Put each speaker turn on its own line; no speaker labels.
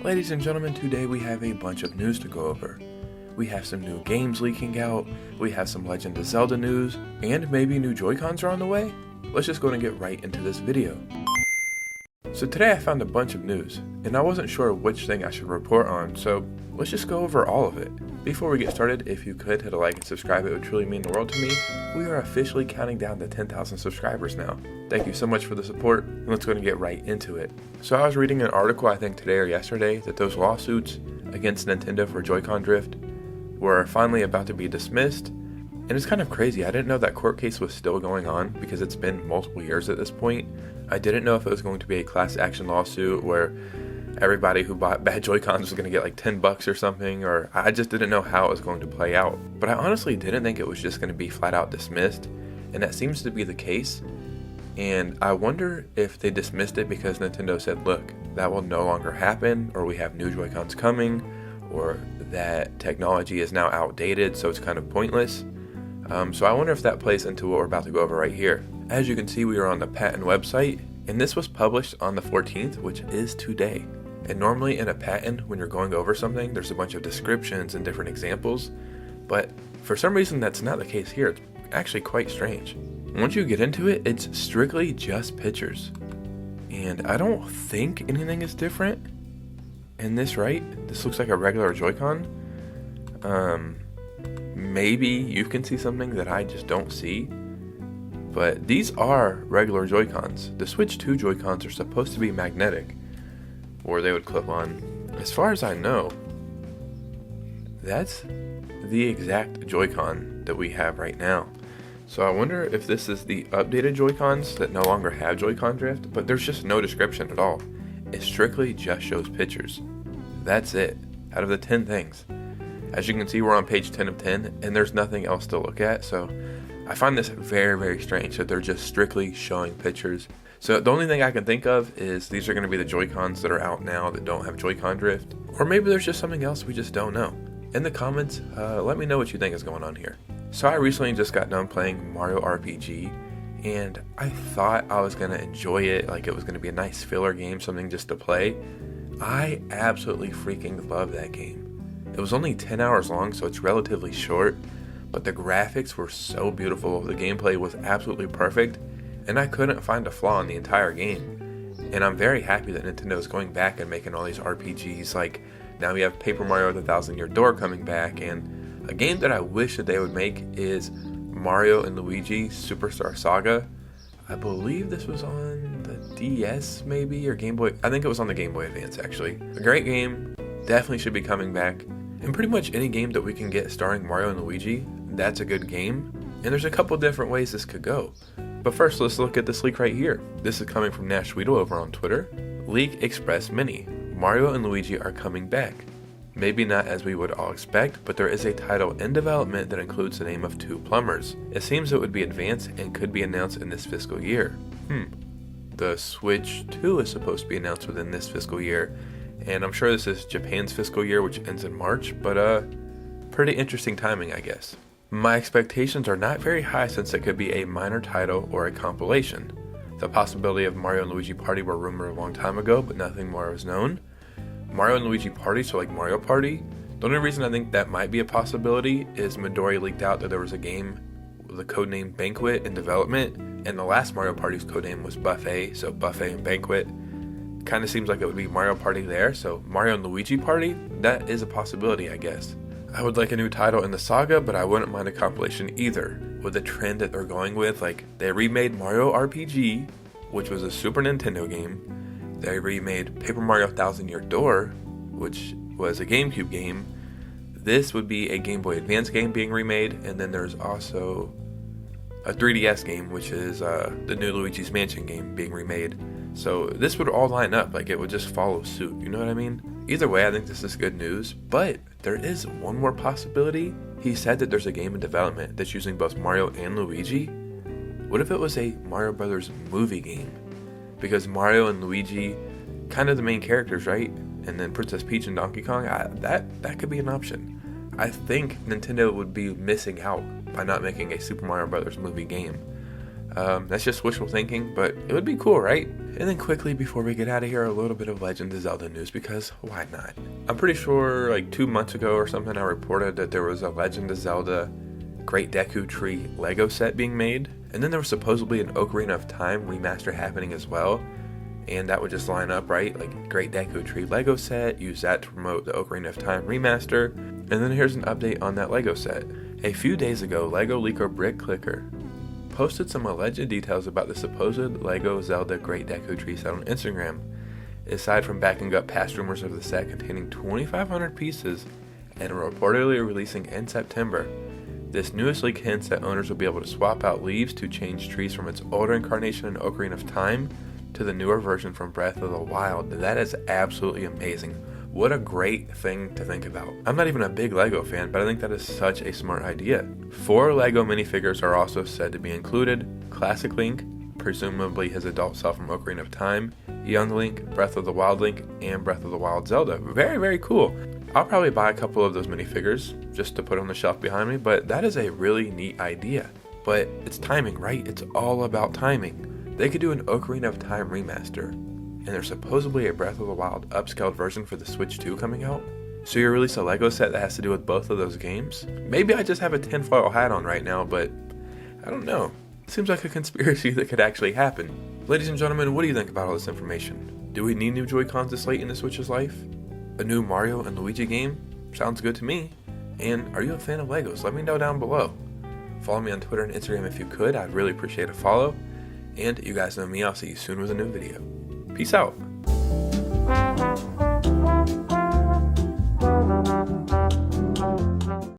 Ladies and gentlemen, today we have a bunch of news to go over. We have some new games leaking out, we have some Legend of Zelda news, and maybe new Joy-Cons are on the way? Let's just go and get right into this video. So today I found a bunch of news, and I wasn't sure which thing I should report on, so let's just go over all of it. Before we get started, if you could hit a like and subscribe, it would truly mean the world to me. We are officially counting down to 10,000 subscribers now. Thank you so much for the support, and let's go and get right into it. So I was reading an article, I think today or yesterday, that those lawsuits against Nintendo for Joy-Con drift were finally about to be dismissed. And it's kind of crazy, I didn't know that court case was still going on because it's been multiple years at this point. I didn't know if it was going to be a class action lawsuit where everybody who bought bad Joy-Cons was going to get like $10 or something, or I just didn't know how it was going to play out. But I honestly didn't think it was just going to be flat out dismissed, and that seems to be the case. And I wonder if they dismissed it because Nintendo said, look, that will no longer happen, or we have new Joy-Cons coming, or that technology is now outdated, so it's kind of pointless. So I wonder if that plays into what we're about to go over right here. As you can see, we are on the patent website, and this was published on the 14th, which is today. And normally in a patent, when you're going over something, there's a bunch of descriptions and different examples, but for some reason that's not the case here. It's actually quite strange. Once you get into it, it's strictly just pictures. And I don't think anything is different in this, right? This looks like a regular Joy-Con. Maybe you can see something that I just don't see, but these are regular Joy-Cons. The Switch 2 Joy-Cons are supposed to be magnetic, or they would clip on. As far as I know, that's the exact Joy-Con that we have right now. So I wonder if this is the updated Joy-Cons that no longer have Joy-Con drift, but there's just no description at all. It strictly just shows pictures. That's it, out of the 10 things. As you can see, we're on page 10 of 10, and there's nothing else to look at, so I find this very, very strange that they're just strictly showing pictures. So the only thing I can think of is these are going to be the Joy-Cons that are out now that don't have Joy-Con drift, or maybe there's just something else we just don't know. In the comments, let me know what you think is going on here. So I recently just got done playing Mario RPG, and I thought I was going to enjoy it, like it was going to be a nice filler game, something just to play. I absolutely freaking love that game. It was only 10 hours long, so it's relatively short, but the graphics were so beautiful, the gameplay was absolutely perfect, and I couldn't find a flaw in the entire game. And I'm very happy that Nintendo is going back and making all these RPGs, like now we have Paper Mario the Thousand Year Door coming back, and a game that I wish that they would make is Mario and Luigi Superstar Saga. I believe this was on the DS maybe, or Game Boy. I think it was on the Game Boy Advance actually. A great game, definitely should be coming back. And pretty much any game that we can get starring Mario and Luigi, that's a good game. And there's a couple different ways this could go. But first, let's look at this leak right here. This is coming from Nash Weedle over on Twitter. Leak Express Mini. Mario and Luigi are coming back. Maybe not as we would all expect, but there is a title in development that includes the name of two plumbers. It seems it would be advanced and could be announced in this fiscal year. The Switch 2 is supposed to be announced within this fiscal year. And I'm sure this is Japan's fiscal year, which ends in March, but pretty interesting timing, I guess. My expectations are not very high since it could be a minor title or a compilation. The possibility of Mario and Luigi Party were rumored a long time ago, but nothing more was known. Mario and Luigi Party, so like Mario Party, the only reason I think that might be a possibility is Midori leaked out that there was a game with the codename Banquet in development, and the last Mario Party's codename was Buffet, so Buffet and Banquet. Kind of seems like it would be Mario Party there, so Mario and Luigi Party, that is a possibility, I guess. I would like a new title in the saga, but I wouldn't mind a compilation either. With the trend that they're going with, like they remade Mario RPG, which was a Super Nintendo game. They remade Paper Mario Thousand Year Door, which was a GameCube game. This would be a Game Boy Advance game being remade, and then there's also a 3DS game, which is the new Luigi's Mansion game being remade. So this would all line up, like it would just follow suit, you know what I mean? Either way, I think this is good news, but there is one more possibility. He said that there's a game in development that's using both Mario and Luigi. What if it was a Mario Brothers movie game? Because Mario and Luigi, kind of the main characters, right? And then Princess Peach and Donkey Kong, that could be an option. I think Nintendo would be missing out by not making a Super Mario Brothers movie game. That's just wishful thinking, but it would be cool, right? And then quickly before we get out of here, a little bit of Legend of Zelda news, because why not? I'm pretty sure like 2 months ago or something I reported that there was a Legend of Zelda Great Deku Tree Lego set being made, and then there was supposedly an Ocarina of Time remaster happening as well, and that would just line up, right? Like Great Deku Tree Lego set, use that to promote the Ocarina of Time remaster, and then here's an update on that Lego set. A few days ago, Lego leaker Brick Clicker posted some alleged details about the supposed Lego Zelda Great Deku Tree set on Instagram. Aside from backing up past rumors of the set containing 2,500 pieces and reportedly releasing in September, this newest leak hints that owners will be able to swap out leaves to change trees from its older incarnation in Ocarina of Time to the newer version from Breath of the Wild. That is absolutely amazing. What a great thing to think about. I'm not even a big Lego fan, but I think that is such a smart idea. 4 Lego minifigures are also said to be included. Classic Link, presumably his adult self from Ocarina of Time, Young Link, Breath of the Wild Link, and Breath of the Wild Zelda. Very, very cool. I'll probably buy a couple of those minifigures just to put on the shelf behind me, but that is a really neat idea. But it's timing, right? It's all about timing. They could do an Ocarina of Time remaster, and there's supposedly a Breath of the Wild upscaled version for the Switch 2 coming out. So you release a Lego set that has to do with both of those games? Maybe I just have a tinfoil hat on right now, but I don't know. It seems like a conspiracy that could actually happen. Ladies and gentlemen, what do you think about all this information? Do we need new Joy-Cons this late in the Switch's life? A new Mario and Luigi game? Sounds good to me. And are you a fan of Legos? Let me know down below. Follow me on Twitter and Instagram if you could. I'd really appreciate a follow. And you guys know me, I'll see you soon with a new video. Peace out.